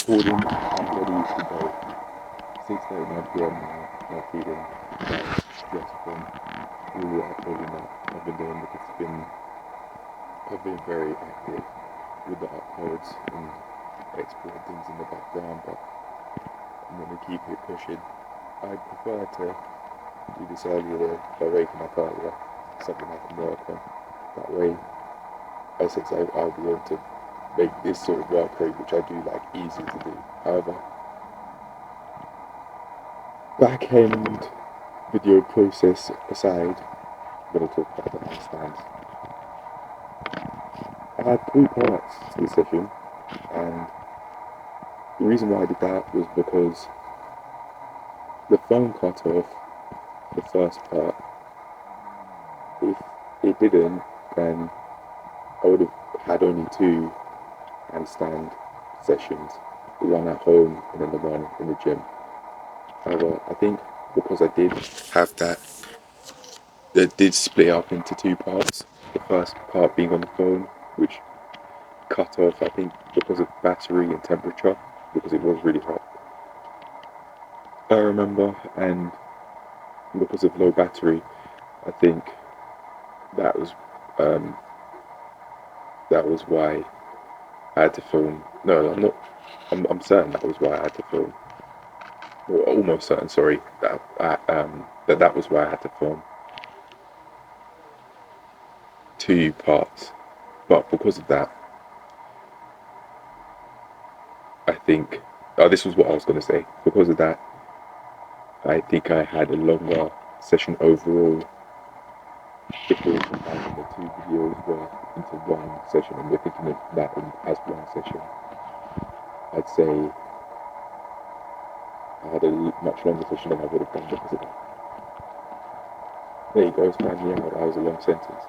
recording. I'm ready to go. 6:39 p.m. now. Not feeling very stressed from all the uploading that I've been doing because I've been very active with the uploads and exporting things in the background, but I'm gonna keep it pushing. I prefer to do this earlier by waking up earlier, something I can work on. That way, I said I'll be able to make this sort of work rate, which I do like, easy to do. However, back end video process aside, I'm going to talk about the handstands. I had three parts to this session, and the reason why I did that was because the phone cut off the first part. If it didn't, then I would have had only two handstand sessions, the one at home and then the one in the gym. However, I think because I did have that did split up into two parts. The first part being on the phone, which cut off, I think, because of battery and temperature, because it was really hot. I remember, and because of low battery, I think that was um, that was why I had to film. No, I'm not. I'm certain that was why I had to film. Or almost certain. Sorry, that was why I had to film two parts. But because of that, I think. Oh, this was what I was going to say. Because of that, I think I had a longer session overall. If we were combining the two videos were into one session, and we're thinking of that as one session, I'd say I had a much longer session than I would have done because of that. There you go, it's finding out that was a long sentence.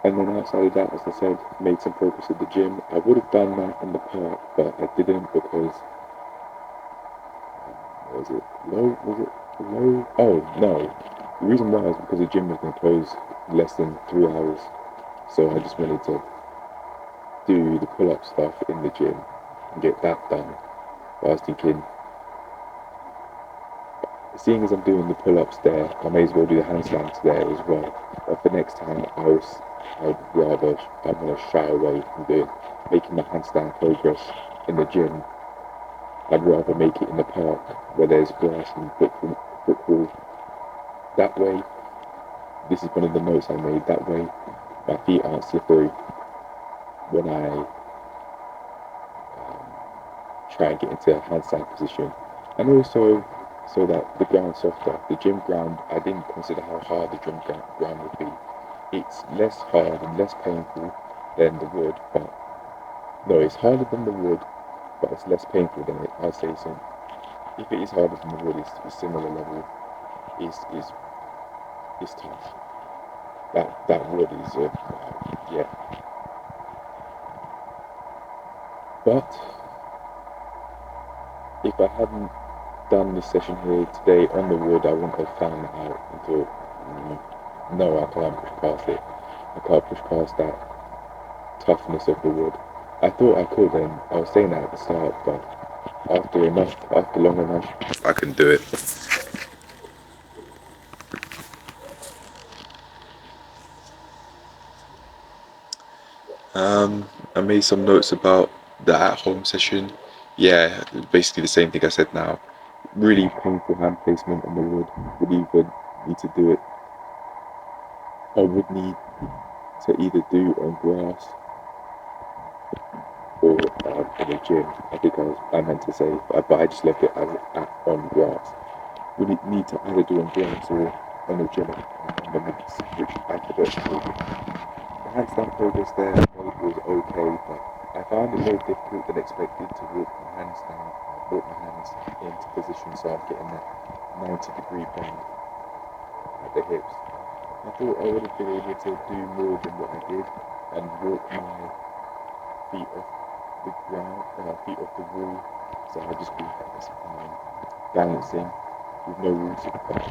And then outside of that, as I said, made some progress at the gym. I would have done that in the park, but I didn't because was it low? Was it low? Oh no. The reason why is because the gym was going to close in less than 3 hours. So I just wanted to do the pull-up stuff in the gym and get that done. But I was thinking, seeing as I'm doing the pull-ups there, I may as well do the handstands there as well. But for next time, I'd rather, I'm going to shy away from making the handstand progress in the gym. I'd rather make it in the park where there's grass and football. That way, this is one of the notes I made, that way my feet aren't slippery when I try and get into a handstand position. And also, so that the ground's softer. The gym ground, I didn't consider how hard the gym ground would be. It's less hard and less painful than the wood, but no, it's harder than the wood, but it's less painful than it, I'd say so. If it is harder than the wood, it's similar level. Is tough. That wood is yeah. But if I hadn't done this session here today on the wood, I wouldn't have found that out until no, I can't push past it. I can't push past that toughness of the wood. I thought I could, and I was saying that at the start, but after long enough, I can do it. I made some notes about the at-home session. Yeah, basically the same thing I said now. Really painful hand placement on the wood. Would either need to do it. I would need to either do on grass or in a gym. I think I meant to say, but I just left it as on grass. We need to either do on grass or on a gym on the mats, which I forgot to do. The handstand progress there was okay, but I found it more difficult than expected to walk my hands down, walk my hands into position so I'm getting that 90-degree bend at the hips. I thought I would have been able to do more than what I did and walk my feet off the ground, feet off the wall, so I just be balancing with no wall support,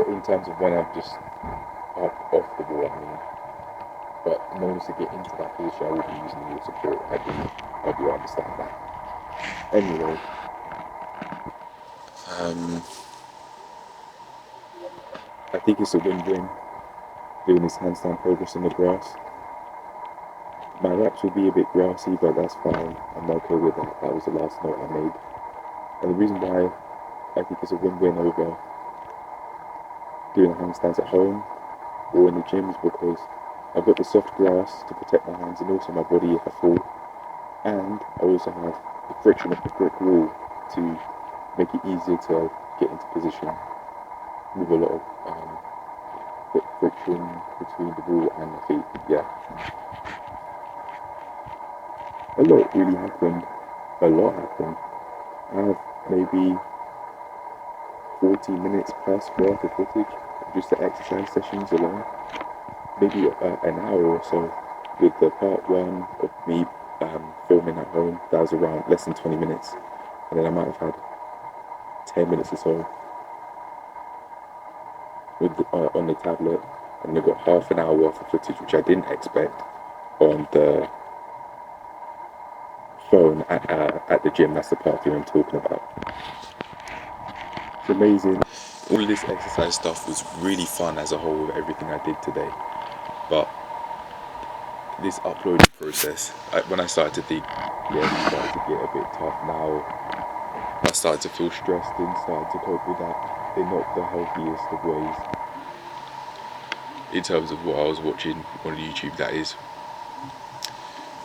in terms of when I'm just up off the wall, I mean. But in order to get into that position, I will be using more support. I do understand that. Anyway, um, I think it's a win-win doing this handstand progress on the grass. My reps will be a bit grassy, but that's fine. I'm okay with that. That was the last note I made. And the reason why I think it's a win-win over doing handstands at home or in the gym is because I've got the soft grass to protect my hands and also my body if I fall. And I also have the friction of the brick wall to make it easier to get into position with a lot of friction between the wall and my feet. Yeah, a lot really happened. A lot happened. I have maybe 40 minutes plus worth of footage, just the exercise sessions alone. Maybe an hour or so with the part one of me filming at home. That was around less than 20 minutes. And then I might have had 10 minutes or so with on the tablet. And I got half an hour worth of footage, which I didn't expect, on the phone at the gym. That's the part three I'm talking about. It's amazing. All of this exercise stuff was really fun as a whole with everything I did today. But this uploading process, when I started to think, yeah, it started to get a bit tough now. I started to feel stressed and started to cope with that in not the healthiest of ways. In terms of what I was watching on YouTube, that is.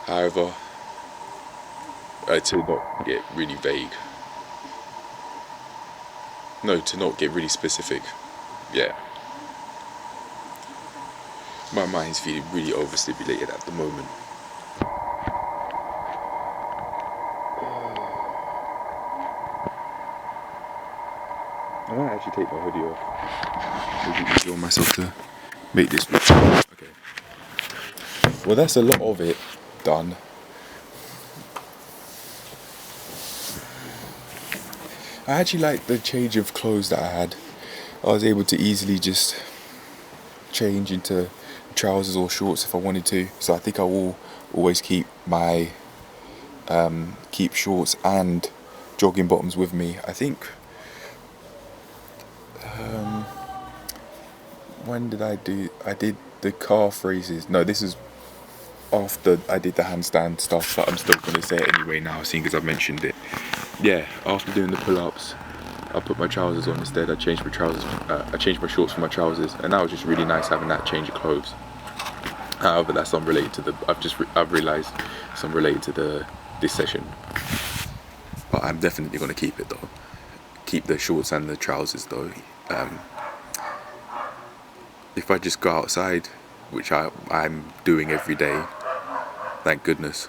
However, to not get really vague. No, to not get really specific. Yeah. My mind's feeling really overstimulated at the moment. I might actually take my hoodie off. Maybe easier on myself to make this look. Okay. Well, that's a lot of it done. I actually like the change of clothes that I had. I was able to easily just change into trousers or shorts if I wanted to. So I think I will always keep my keep shorts and jogging bottoms with me. I think when did I did the calf raises. No, this is after I did the handstand stuff, but I'm still going to say it anyway now, seeing as I've mentioned it. Yeah, after doing the pull-ups, I put my trousers on instead. I changed my trousers. I changed my shorts for my trousers, and that was just really nice having that change of clothes. However, that's unrelated to the. I've realised it's unrelated to this session, but I'm definitely going to keep it though. Keep the shorts and the trousers though. If I just go outside, which I'm doing every day, thank goodness.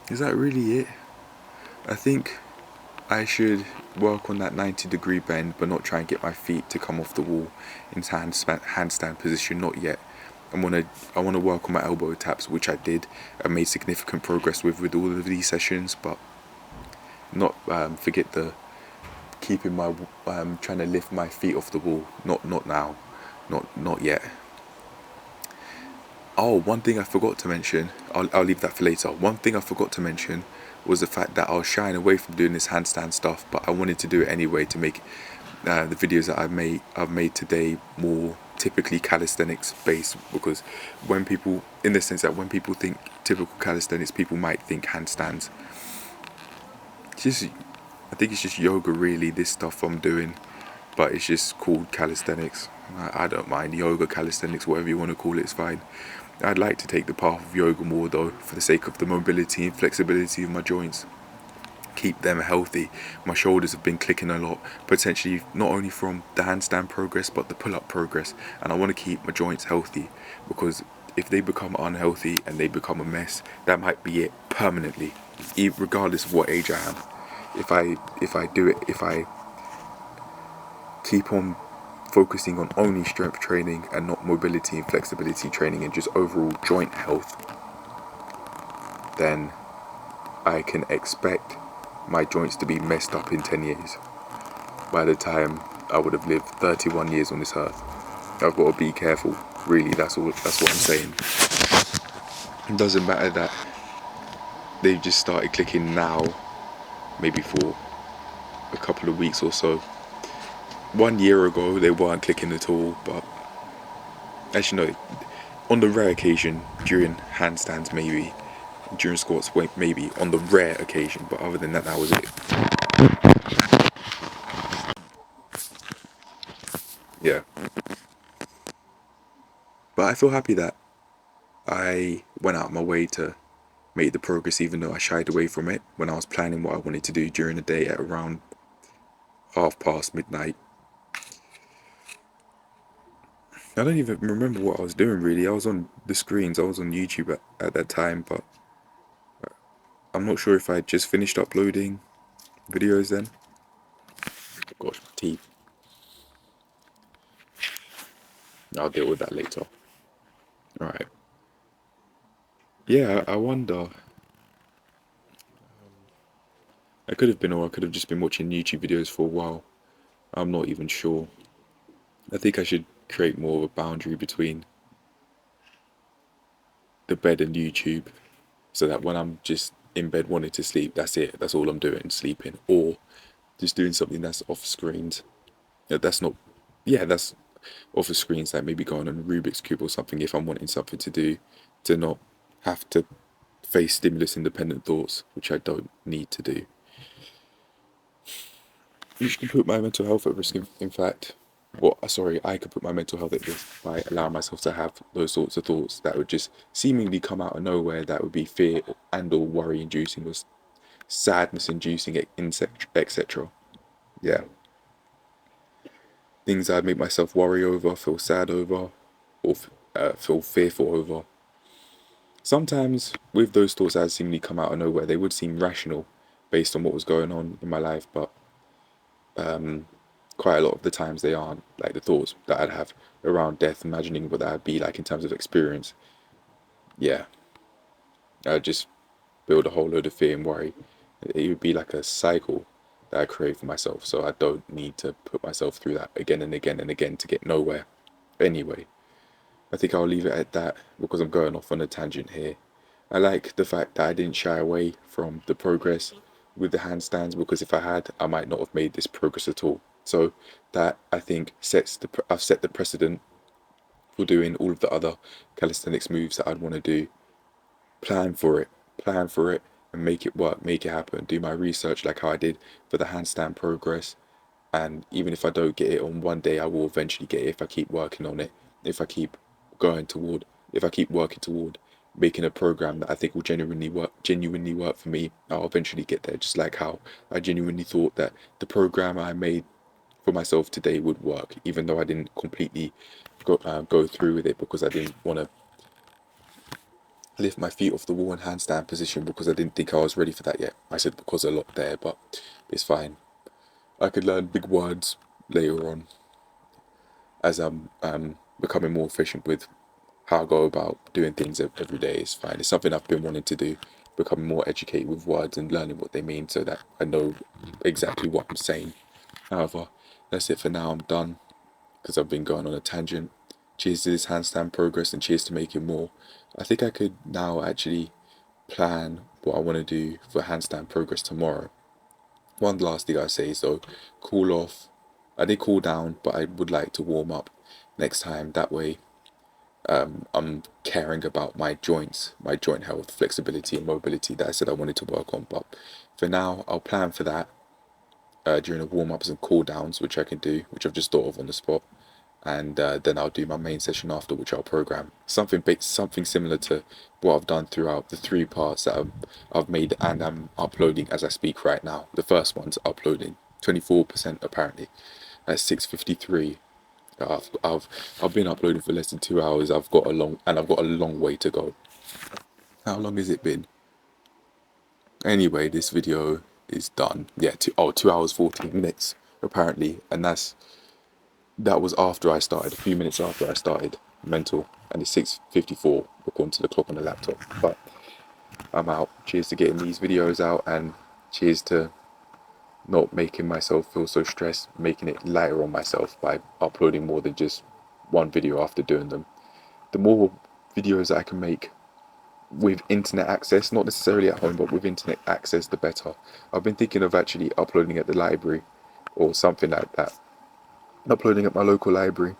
Is that really it? I think I should work on that 90-degree bend, but not try and get my feet to come off the wall into handstand position. Not yet. I want to work on my elbow taps, which I did. I made significant progress with all of these sessions, but not forget the keeping my trying to lift my feet off the wall. Not now, not yet. Oh, one thing I forgot to mention. I'll leave that for later. One thing I forgot to mention was the fact that I was shying away from doing this handstand stuff, but I wanted to do it anyway to make the videos that I've made today more typically calisthenics based, because when people, in the sense that when people think typical calisthenics, people might think handstands. I think it's just yoga really, this stuff I'm doing, but it's just called calisthenics. I don't mind yoga, calisthenics, whatever you want to call it, it's fine. I'd like to take the path of yoga more though, for the sake of the mobility and flexibility of my joints. Keep them healthy. My shoulders have been clicking a lot, potentially not only from the handstand progress but the pull-up progress, and I want to keep my joints healthy, because if they become unhealthy and they become a mess, that might be it permanently, regardless of what age I am. If I keep on focusing on only strength training and not mobility and flexibility training and just overall joint health, then I can expect my joints to be messed up in 10 years. by the time I would have lived 31 years on this earth. I've got to be careful, really, that's what I'm saying. It doesn't matter that they've just started clicking now, maybe for a couple of weeks or so. 1 year ago they weren't clicking at all, but actually no, on the rare occasion during handstands maybe, during squats maybe, on the rare occasion, but other than that, that was it. Yeah. But I feel happy that I went out of my way to make the progress, even though I shied away from it when I was planning what I wanted to do during the day at around midnight. I don't even remember what I was doing really. I was on the screens, I was on YouTube at that time, but I'm not sure if I just finished uploading videos then. Gosh, my teeth. I'll deal with that later. Alright. Yeah, I wonder. I could have been, or I could have just been watching YouTube videos for a while. I'm not even sure. I think I should create more of a boundary between the bed and YouTube, so that when I'm just in bed wanting to sleep, that's it. That's all I'm doing, sleeping, or just doing something that's off screens. That's not, yeah, that's off the screens, like maybe going on a Rubik's Cube or something if I'm wanting something to do, to not have to face stimulus independent thoughts, which I don't need to do. Which can put my mental health at risk, in fact. Well, sorry, I could put my mental health at risk by allowing myself to have those sorts of thoughts that would just seemingly come out of nowhere, that would be fear and or worry inducing, or sadness inducing, etc. Yeah. Things I'd make myself worry over, feel sad over, or feel fearful over. Sometimes with those thoughts that seemingly come out of nowhere, they would seem rational based on what was going on in my life, but quite a lot of the times they aren't. Like the thoughts that I'd have around death, imagining what that would be like in terms of experience. Yeah, I'd just build a whole load of fear and worry. It would be like a cycle that I create for myself, so I don't need to put myself through that again and again and again to get nowhere. Anyway, I think I'll leave it at that because I'm going off on a tangent here. I like the fact that I didn't shy away from the progress with the handstands, because if I had, I might not have made this progress at all. So that, I think, I've set the precedent for doing all of the other calisthenics moves that I'd want to do. Plan for it, and make it work, make it happen. Do my research like how I did for the handstand progress, and even if I don't get it on one day, I will eventually get it if I keep working on it. If I keep going toward, if I keep working toward making a program that I think will genuinely work for me, I'll eventually get there. Just like how I genuinely thought that the program I made for myself today would work, even though I didn't completely go through with it because I didn't want to lift my feet off the wall in handstand position because I didn't think I was ready for that yet. I said because a lot there, but it's fine. I could learn big words later on as I'm becoming more efficient with how I go about doing things every day. Is fine. It's something I've been wanting to do, becoming more educated with words and learning what they mean so that I know exactly what I'm saying. However, that's it for now. I'm done because I've been going on a tangent. Cheers to this handstand progress and cheers to making more. I think I could now actually plan what I want to do for handstand progress tomorrow. One last thing I say is though, cool off. I did cool down, but I would like to warm up next time. That way, I'm caring about my joints, my joint health, flexibility, and mobility that I said I wanted to work on. But for now, I'll plan for that during the warm ups and cool downs, which I can do, which I've just thought of on the spot. And then I'll do my main session after, which I'll program something similar to what I've done throughout the 3 parts that I've made and I'm uploading as I speak right now. The first one's uploading 24% apparently at 6:53. I've been uploading for less than 2 hours. I've got a long way to go. How long has it been? Anyway, this video is done. Yeah, 2 hours 14 minutes apparently, and that was after I started, a few minutes after I started mental, and it's 6:54 according to the clock on the laptop. But I'm out. Cheers to getting these videos out, and cheers to not making myself feel so stressed, making it lighter on myself by uploading more than just one video after doing them. The more videos I can make with internet access, not necessarily at home, but with internet access, the better. I've been thinking of actually uploading at the library or something like that. Uploading at my local library.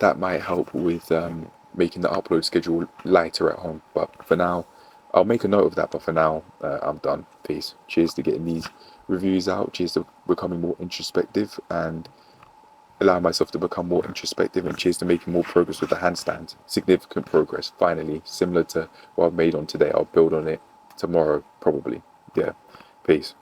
That might help with making the upload schedule lighter at home. But for now, I'll make a note of that. But for now, I'm done. Peace. Cheers to getting these reviews out. Cheers to becoming more introspective and allow myself to become more introspective, and cheers to making more progress with the handstand. Significant progress, finally, similar to what I've made on today. I'll build on it tomorrow, probably. Yeah, peace.